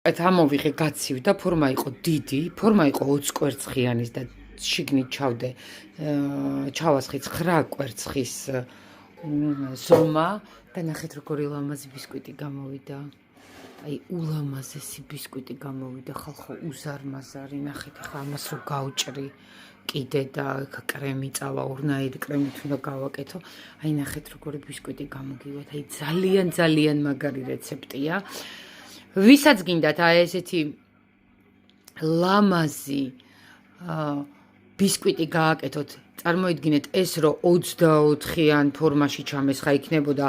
ამოვიღე გაცივდა, ფორმა იყო დიდი, ფორმა იყო 20 კვერცხიანის და შიგნით ჩავასხი 9 კვერცხის ზომა და ნახეთ როგორი ლამაზი ბისკვიტი გამოვიდა. აი ულამაზესი ბისკვიტი გამოვიდა, ხალხო უზარმაზარი, ნახეთ ახლა ამას რო გავჭრი კიდე და კრემი წავა, ორნაირი კრემით უნდა გავაკეთო. აი ნახეთ როგორი ბისკვიტი გამოგივათ, აი ძალიან მაგარი რეცეპტია. ვისაც გინდათ აი ესეთი ლამაზი ბისკვიტი გააკეთოთ, წარმოიდგინეთ ეს რო 24-იან ფორმაში ჩამეს, ხა იქნებოდა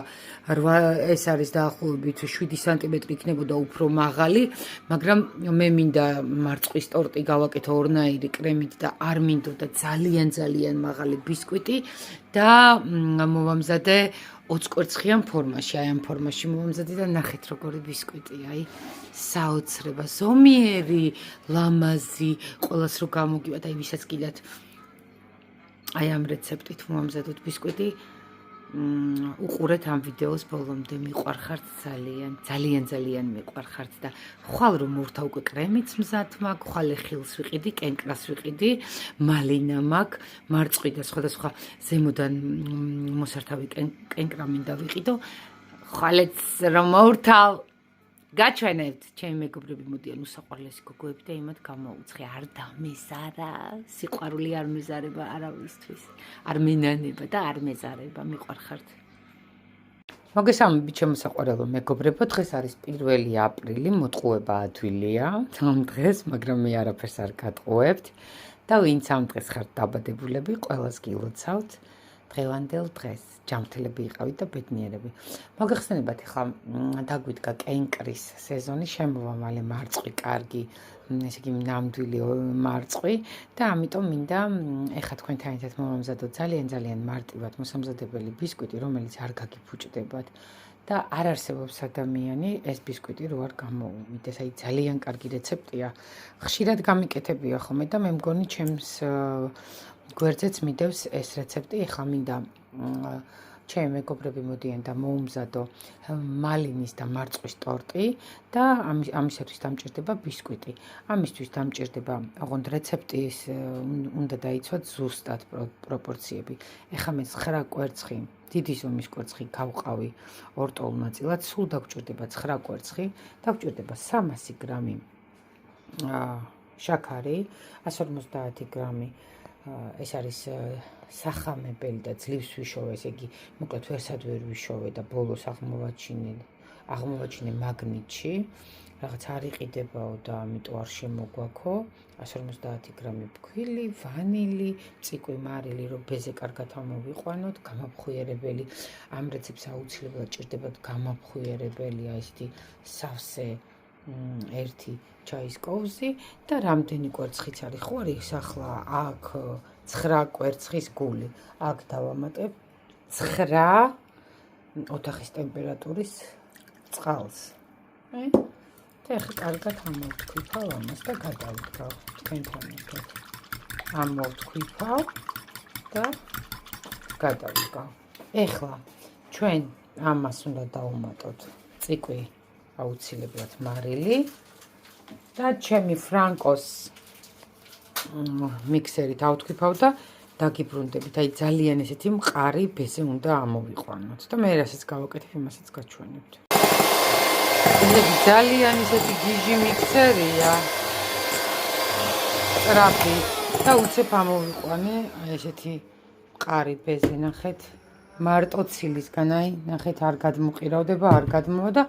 ეს არის დაახლოებით 7 სანტიმეტრი იქნებოდა უფრო მაღალი, მაგრამ მე მინდა მარწყვის ტორტი გავაკეთო ორნაირი კრემით და არ მინდოდა ძალიან მაღალი ბისკვიტი და მოვამზადე 20 კვერცხიან ფორმაში, აი ამ ფორმაში მოვამზადე და ნახეთ როგორი ბისკვიტია, აი საოცრება, ზომიერი, ლამაზი, ყველას რო გამოგივათ, აი ვისაც გიდათ აი ამ რეცეპტით მოვამზადოთ ბისკვიტი, უყურეთ ამ ვიდეოს ბოლომდე, მიყვარხართ ძალიან მიყვარხართ და ხვალ რომ მორთა უკვე კრემიც მზად მაქვს, ხვალ ხილს ვიყიდი, კენკრას ვიყიდი, მალინა მაქვს, მარწყვი და სხვადასხვა ზემოდან მოსართავი კენკრა მინდა ვიყიდო, ხვალეც რომ მორთავ გაჩვენებთ, ჩემი მეგობრები, მოდიან უსაყვარლესი გოგოები და იმათ გამოუცხე, არ დამეზარა, სიყვარული არ მეზარება არავისთვის, არ მენანება და არ მეზარება, მიყვარხართ. მოგესალმებით ჩემო საყვარელო მეგობრებო, დღეს არის 1 აპრილი, მოტყუება ადვილია ამ დღეს, მაგრამ მე არაფერს არ გატყუებთ და ვინც ამ დღეს ხართ დაბადებულები, ყველას გილოცავთ დღევანდელ დღეს. ჯამთელები იყავით და ბედნიერები. მოგეხსენებათ, ახლა დაგვიდგა კენკრის სეზონი, შემოვა მალე მარწყვი, კარგი, ესე იგი ნამდვილი მარწყვი და ამიტომ მინდა ეხლა თქვენთან ერთად მოვამზადოთ ძალიან მარტივად მოსამზადებელი ბისკვიტი, რომელიც არ გაგიფუჭდებათ და არ არსებობს ადამიანი ეს ბისკვიტი რო არ გამოუვიდეს. აი ძალიან კარგი რეცეპტია. ხშირად გამიკეთებია ხოლმე და მე მგონი ჩემს გვერდზეც მიდევს ეს რეცეპტი. ეხლა მინდა ჩემი მეგობრები მოდიან და მოუმზადო მალინის და მარწყვის ტორტი და ამისათვის დამჭირდება ბისკვიტი. ამისთვის დამჭირდება, ოღონდ რეცეპტის უნდა დაიცვათ ზუსტად პროპორციები. ეხლა მე 9 კვერცხი, დიდი ზომის კვერცხი გავყავი ორტოლ ნაწილად, სულ დაგჭირდება 9 კვერცხი, დაგჭირდება 300 გრამი შაქარი, 150 გრამი ეს არის სახამებელი და ძლივს ვიშოვე, ესე იგი, მოკლედ ვერსად ვერ ვიშოვე და ბოლოს აღმოვაჩინე მაგნიტში, რაღაც არ იყიდებაო და ამიტომ არ შემოგვაქო, 150 გრამი ფქვილი, ვანილი, მწიკვი მარილი, რომ ბეზე კარგად ამოვიყვანოთ, გამაფხვიერებელი, ამ რეცეპტს აუცილებლად ჭირდებათ გამაფხვიერებელი, აი ესეთი სავსე ერთი ჩაის კოვზი და რამდენი კვერცხიც არის, ხო არის ახლა აქ 9 კვერცხის გული. აქ დავამატებ 9 ოთახის ტემპერატურის წყალს. და ეხლა კარგად ამოვთქვიფავ ამას და გადავდგავ თქვენთან ერთად. ამოვთქვიფავ და გადავდგავ. ეხლა ჩვენ ამას უნდა დავუმატოთ ციკვი აუცილებლად მარილი და ჩემი ფრანკოს მიქსერით ავთქვიფავ და დაგიბრუნდებით. აი ძალიან ესეთი მყარი ბეზე უნდა ამოვიყვანოთ და მე რასაც გავაკეთებ, იმასაც გაჩვენებთ. ეს ძალიან ესეთი გიჟი მიქსერია. სწრაფი და უცებ ამოვიყვანე აი ესეთი მყარი ბეზე, ნახეთ. მარტო ცილისგან, აი ნახეთ, არ გადმოყირავდება, არ გადმოვა და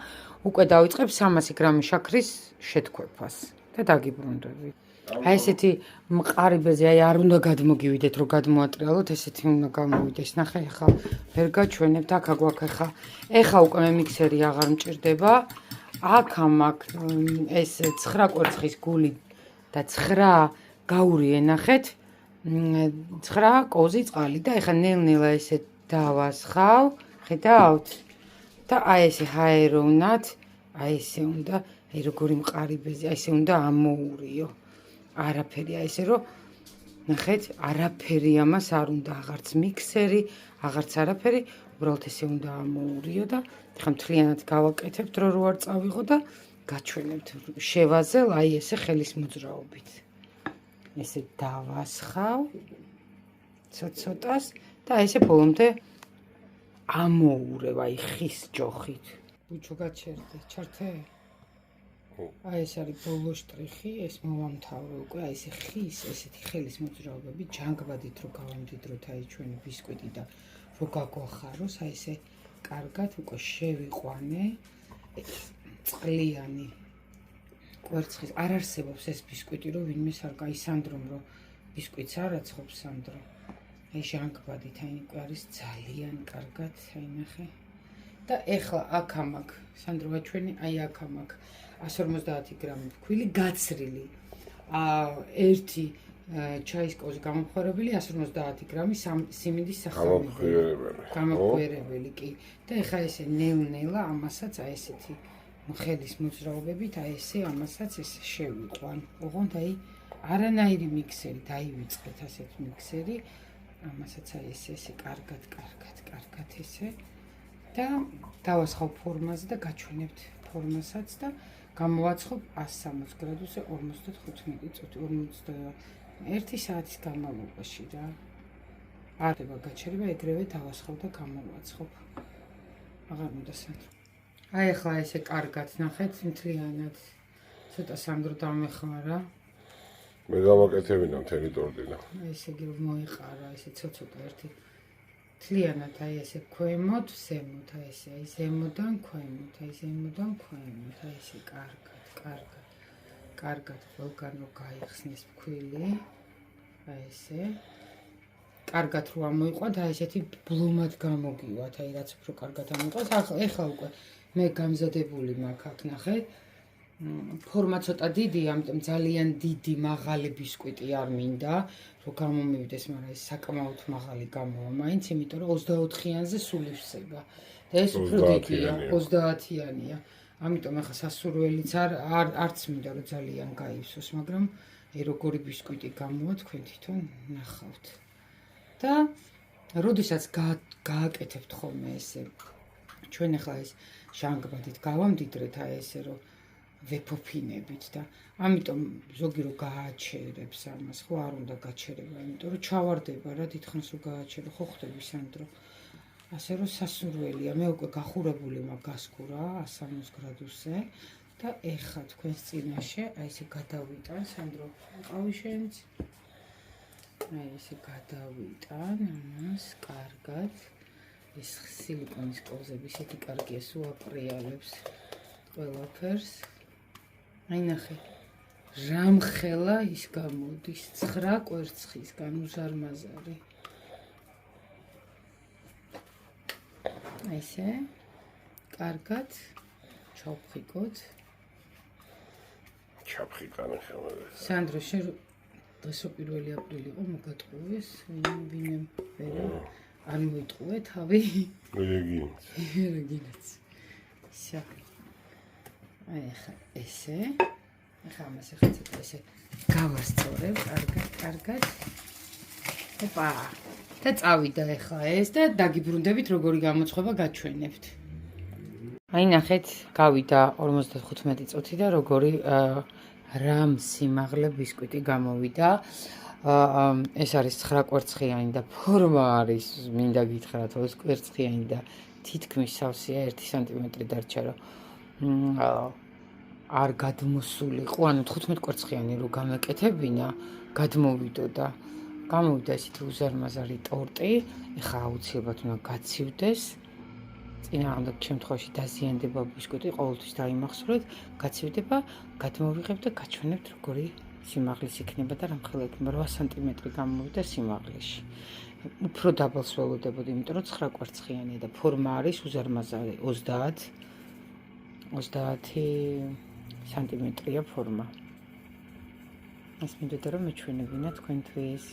უკვე დავიწყებ 300 გრამი შაქრის შეთქვეფას და დაგიბრუნდებით. აი ესეთი მყარი ბეზე, აი არ უნდა გადმოგივიდეთ, რომ გადმოატრიალოთ, ესეთი უნდა გამოვიდეს. ნახე, ახლა ვერ გაჩვენებთ, აქ აგვაქვს ეხლა უკვე მე მიქსერი აღარ მჭირდება. აქ ეს 9 კვერცხის გული და 9 გაურიე, ნახეთ, 9 კოზი წყალი და ეხლა ნელ-ნელა ესე დავასხავ, ხედავთ? და აი ესე ჰაეროვნად, აი ესე უნდა, აი როგორი მყარი ბეზე, აი ესე უნდა ამოურიო. არაფერი, აი ესე რომ ნახეთ, არაფერი ამას არ უნდა, აღარც მიქსერი, აღარც არაფერი, უბრალოდ ესე უნდა ამოურიო და ეხლა მთლიანად გავაკეთებთ, რომ არ წავიღო და გაჩვენებთ შევაზელ, აი ესე ხელის მოძრაობით. ესე დავასხავ ცოტას და ესე ბოლომდე ამოურევ აი ხის ჯოხით. ბუჩო გაჩერდე, ჩართე? აი ეს არის ბოლო შტრიხი, ეს მოვამთავრე უკვე, აი ესე ხის, ესეთი ხელის მოძრაობები, ჯანგბადით რო გავამდიდროთ აი ჩვენი ბისკვიტი და რო გაგვახაროს, აი ესე კარგად უკვე შევიყვანე. წყლიანი კვერცხის არ არსებობს ეს ბისკვიტი, რომ ვინმე სარკაი სანდრომ რო ბისკვიტს არ აცხობს სანდრო. აი ჟანგბადით აი უკვე არის ძალიან კარგად, აი ნახე. და ეხლა აქ ამაკ სანდრო ვაჩვენი, აი აქ ამაკ 150 გრამი ფქვილი გაცრილი. ერთი ჩაის კოზი გამოხმარებელი 150 გრამი სიმინდის გამოხმარებელი კი. და ეხლა ესე ნელ-ნელა ამასაც აი ესეთი ხელის მოძრაობებით აი ესე ამასაც ესე შევიყვან. ოღონდ აი არანაირი მიქსერი დაივიწყეთ ასეთ მიქსერი. ამასაც აი ესე კარგად ესე და დავასხავ ფორმაზე და გაჩვენებთ ფორმასაც და გამოვაცხობ 160 გრადუსზე 55 წუთი 41 საათის განმავლობაში რა. არ ხდება გაჩერება, ეგრევე დავასხავ და გამოვაცხობ. აღარ მინდა სანდრო. აი ახლა ესე კარგად ნახეთ მთლიანად. ცოტა სანდრო დამეხმარა. მე გამაკეთებინა მთელი ტორტინა. ესე იგი მოიყარა ესე ცოტა ერთი მთლიანად აი ესე ქვემოთ, ზემოთ, აი ესე აი ზემოდან ქვემოთ, აი ზემოდან ქვემოთ, აი ესე კარგად ყველგან რო გაიხსნეს ფქვილი. აი ესე კარგად რო ამოიყვანთ, აი ესეთი ბლომად გამოგივათ, აი რაც უფრო კარგად ამოიყვანს. ახლა უკვე მე გამზადებული მაქვს აქ ნახეთ. ფორმა ცოტა დიდია, ამიტომ ძალიან დიდი მაღალი ბისკვიტი არ მინდა, რომ გამომივიდეს, მაგრამ ეს საკმაოდ მაღალი გამოვა მაინც, იმიტომ რომ 24-იანზე სულ ივსება. და ეს უფრო დიდია, 30-იანია. ამიტომ ახლა სასურველიც არც მინდა რომ ძალიან გაივსოს, მაგრამ აი როგორი ბისკვიტი გამოვა თქვენ თვითონ ნახავთ. და როდესაც გააკეთებთ ხოლმე ესე ჩვენ ახლა ეს ჟანგბადით გავამდიდრეთ აი ესე რომ ვეფოფინებით და ამიტომ ზოგი რო გააჩერებს ამას, ხო არ უნდა გაჩერება, იმიტომ რომ ჩავარდება რა დიდხანს რო გააჩერო, ხო ხდები სანდრო. ასე რომ სასურველია, მე უკვე გახურებული მაქვს გასკურა 160 გრადუსზე და ეხლა თქვენს წინაშე აი ესე გადავიტან, სანდრო, ყავი შენც. აი ესე გადავიტან ამას კარგად. ეს სილიკონის კოზები ისეთი კარგია, სულ აპრიალებს ყველაფერს. აი ნახე, რამხელა ის გამოდის 9 კვერცხისგან უზარმაზარი. ესე კარგად ჩავფხიკოთ. ჩაფხიკანე ხელმე. სანდრო, შენ დღეს 1 აპრილი იყო, მოგატყუეს, ვინმე ვერა არ მოიტყუე თავი. რეგინაც. ისე. აი ახლა ესე. ახლა ამას ახლა ცოტა ესე გავასწორებ, კარგად. ოპა. და წავიდა ახლა ეს და დაგიბრუნდებით როგორი გამოცხება გაჩვენებთ. აი ნახეთ, გავიდა 55 წუთი და როგორი რამ სიმაღლე ბისკვიტი გამოვიდა. ეს არის 9 კვერცხიანი და ფორმა არის, მინდა გითხრათ, 20 კვერცხიანი და თითქმის სავსეა 1 სანტიმეტრი დარჩა, რომ არ გადმოსულიყო, ანუ 15 კვერცხიანი რო გამეკეთებინა, გადმოვიდოდა. გამოვიდა ესეთი უზარმაზარი ტორტი, ეხლა აუცილებლად უნდა გაცივდეს. წინააღმდეგ შემთხვევაში დაზიანდება ბისკვიტი, ყოველთვის დაიმახსოვრეთ, გაცივდება, გადმოვიღებ და გაჩვენებთ როგორი სიმაღლის იქნება და რამხელა იქნება 8 სანტიმეტრი გამოვიდა სიმაღლეში. უფრო დაბალს ველოდებოდი, იმიტომ რომ 9 კვერცხიანია და ფორმა არის უზარმაზარი 30 სანტიმეტრია ფორმა. ეს მინდოდა რომ მეჩვენებინა თქვენთვის.